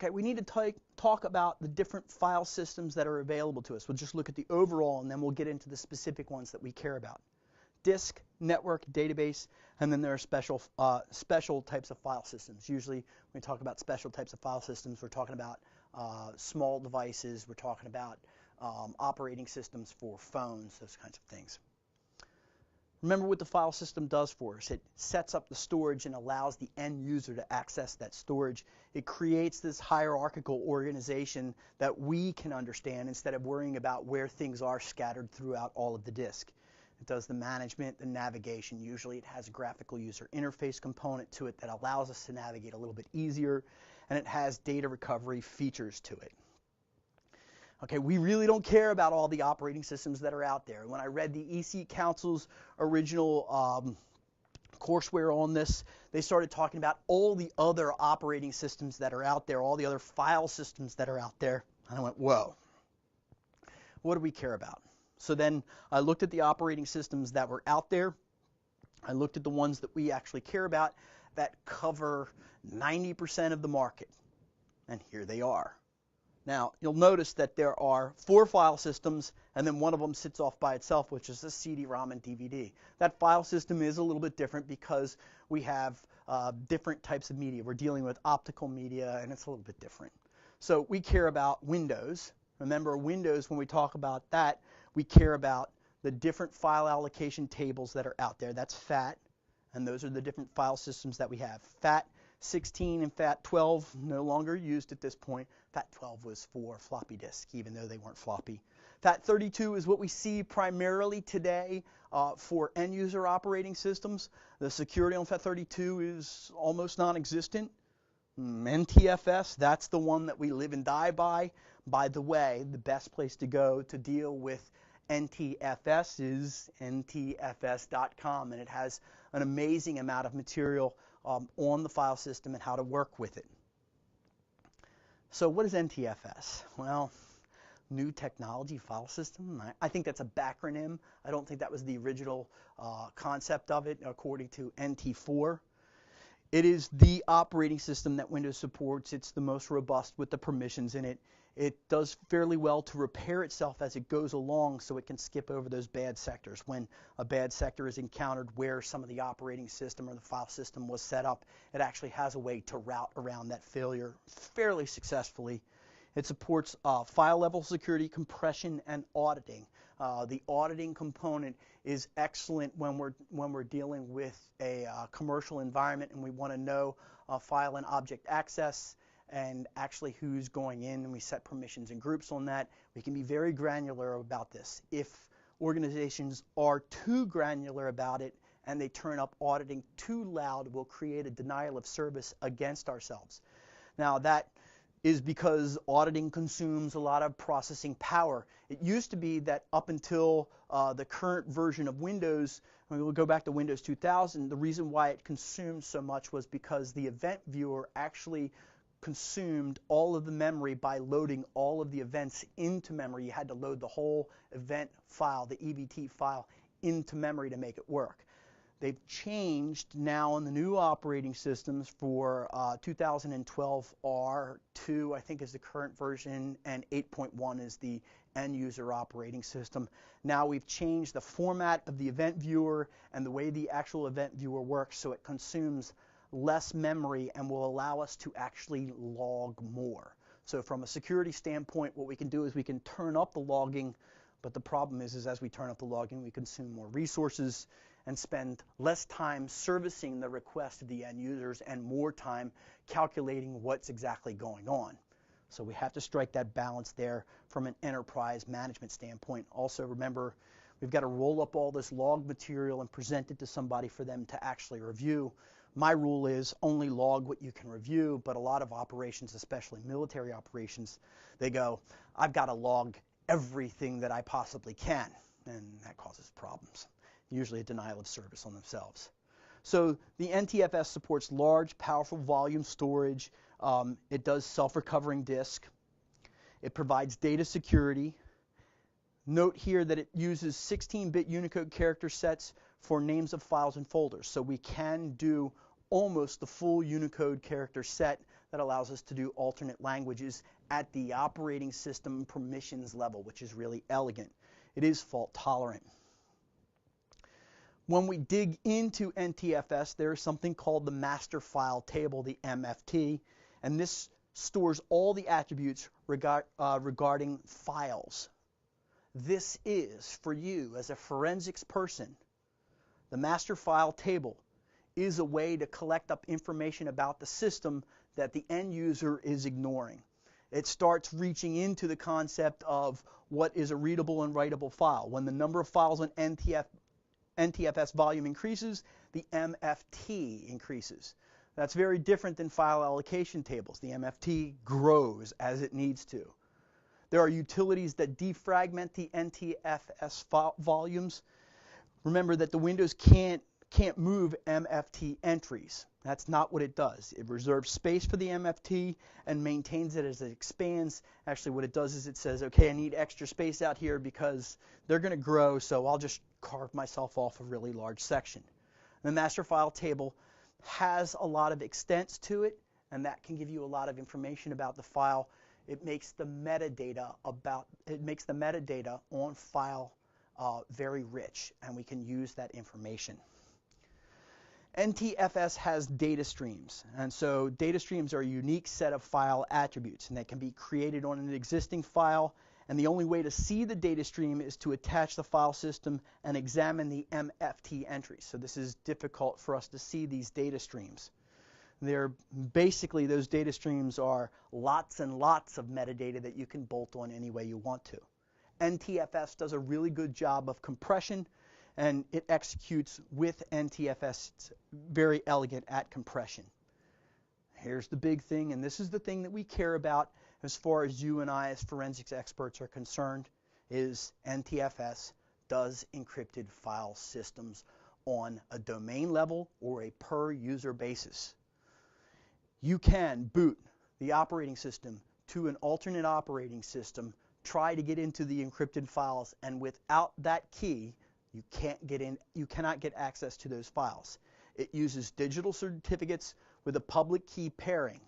Okay, we need to talk about the different file systems that are available to us. We'll just look at the overall, and then we'll get into the specific ones that we care about. Disk, network, database, and then there are special types of file systems. Usually when we talk about special types of file systems, we're talking about small devices, we're talking about operating systems for phones, those kinds of things. Remember what the file system does for us. It sets up the storage and allows the end user to access that storage. It creates this hierarchical organization that we can understand instead of worrying about where things are scattered throughout all of the disk. It does the management, the navigation. Usually it has a graphical user interface component to it that allows us to navigate a little bit easier, and it has data recovery features to it. Okay, we really don't care about all the operating systems that are out there. When I read the EC Council's original courseware on this, they started talking about all the other operating systems that are out there, all the other file systems that are out there. And I went, whoa, what do we care about? So then I looked at the operating systems that were out there. I looked at the ones that we actually care about that cover 90% of the market. And here they are. Now, you'll notice that there are 4 file systems, and then one of them sits off by itself, which is a CD-ROM and DVD. That file system is a little bit different because we have different types of media. We're dealing with optical media, and it's a little bit different. So we care about Windows. Remember, Windows, when we talk about that, we care about the different file allocation tables that are out there. That's FAT, and those are the different file systems that we have. FAT16 and FAT12 no longer used at this point. FAT12 was for floppy disk, even though they weren't floppy. FAT32 is what we see primarily today for end-user operating systems. The security on FAT32 is almost non-existent. NTFS, that's the one that we live and die by. By the way, the best place to go to deal with NTFS is ntfs.com, and it has an amazing amount of material on the file system and how to work with it. So what is NTFS? Well, New Technology File System. I think that's a backronym. I don't think that was the original concept of it, according to NT4. It is the operating system that Windows supports. It's the most robust with the permissions in it. It does fairly well to repair itself as it goes along, so it can skip over those bad sectors. When a bad sector is encountered where some of the operating system or the file system was set up, it actually has a way to route around that failure fairly successfully. It supports file level security, compression, and auditing. The auditing component is excellent when we're dealing with a commercial environment and we want to know file and object access and actually who's going in, and we set permissions and groups on that. We can be very granular about this. If organizations are too granular about it and they turn up auditing too loud, we'll create a denial of service against ourselves. Now that is because auditing consumes a lot of processing power. It used to be that up until the current version of Windows, when we go back to Windows 2000, the reason why it consumed so much was because the event viewer actually consumed all of the memory by loading all of the events into memory. You had to load the whole event file, the EVT file, into memory to make it work. They've changed now in the new operating systems for 2012 R2, I think is the current version, and 8.1 is the end user operating system. Now we've changed the format of the event viewer and the way the actual event viewer works, so it consumes less memory and will allow us to actually log more. So from a security standpoint, what we can do is we can turn up the logging, but the problem is as we turn up the logging, we consume more resources and spend less time servicing the request of the end users and more time calculating what's exactly going on. So we have to strike that balance there from an enterprise management standpoint. Also remember, we've got to roll up all this log material and present it to somebody for them to actually review. My rule is only log what you can review, but a lot of operations, especially military operations, they go, I've got to log everything that I possibly can, and that causes problems. Usually a denial of service on themselves. So the NTFS supports large, powerful volume storage. It does self-recovering disk. It provides data security. Note here that it uses 16-bit Unicode character sets for names of files and folders. So we can do almost the full Unicode character set that allows us to do alternate languages at the operating system permissions level, which is really elegant. It is fault tolerant. When we dig into NTFS, there is something called the master file table, the MFT, and this stores all the attributes regarding files. This is, for you as a forensics person, the master file table is a way to collect up information about the system that the end user is ignoring. It starts reaching into the concept of what is a readable and writable file. When the number of files on NTFS volume increases, the MFT increases. That's very different than file allocation tables. The MFT grows as it needs to. There are utilities that defragment the NTFS volumes. Remember that the Windows can't move MFT entries. That's not what it does. It reserves space for the MFT and maintains it as it expands. Actually, what it does is it says, okay, I need extra space out here because they're going to grow, so I'll just carve myself off a really large section. The master file table has a lot of extents to it, and that can give you a lot of information about the file. It makes the metadata on file very rich, and we can use that information. NTFS has data streams, and so data streams are a unique set of file attributes, and they can be created on an existing file, and the only way to see the data stream is to attach the file system and examine the MFT entries. So this is difficult for us to see these data streams. They're basically, those data streams are lots and lots of metadata that you can bolt on any way you want to. NTFS does a really good job of compression, and it executes with NTFS. It's very elegant at compression. Here's the big thing, and this is the thing that we care about as far as you and I as forensics experts are concerned, is NTFS does encrypted file systems on a domain level or a per user basis. You can boot the operating system to an alternate operating system, try to get into the encrypted files, and without that key, you cannot get access to those files. It uses digital certificates with a public key pairing.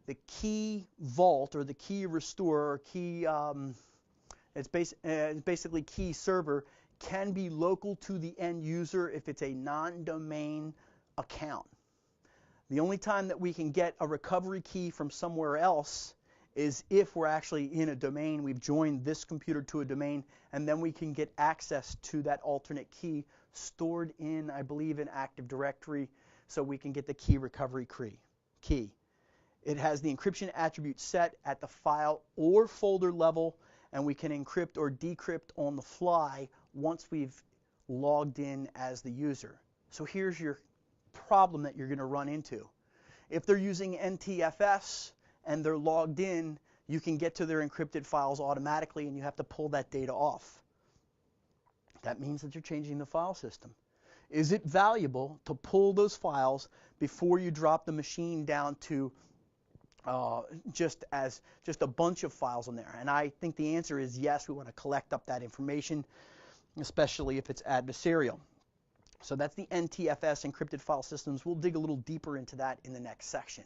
The key vault or the key restore or key, it's basically key server, can be local to the end user if it's a non-domain account. The only time that we can get a recovery key from somewhere else is if we're actually in a domain, we've joined this computer to a domain, and then we can get access to that alternate key stored in, I believe, in Active Directory, so we can get the key recovery key. It has the encryption attribute set at the file or folder level, and we can encrypt or decrypt on the fly once we've logged in as the user. So here's your problem that you're going to run into. If they're using NTFS and they're logged in, you can get to their encrypted files automatically, and you have to pull that data off. That means that you're changing the file system. Is it valuable to pull those files before you drop the machine down to just a bunch of files on there? And I think the answer is yes. We want to collect up that information, especially if it's adversarial. So that's the NTFS encrypted file systems. We'll dig a little deeper into that in the next section.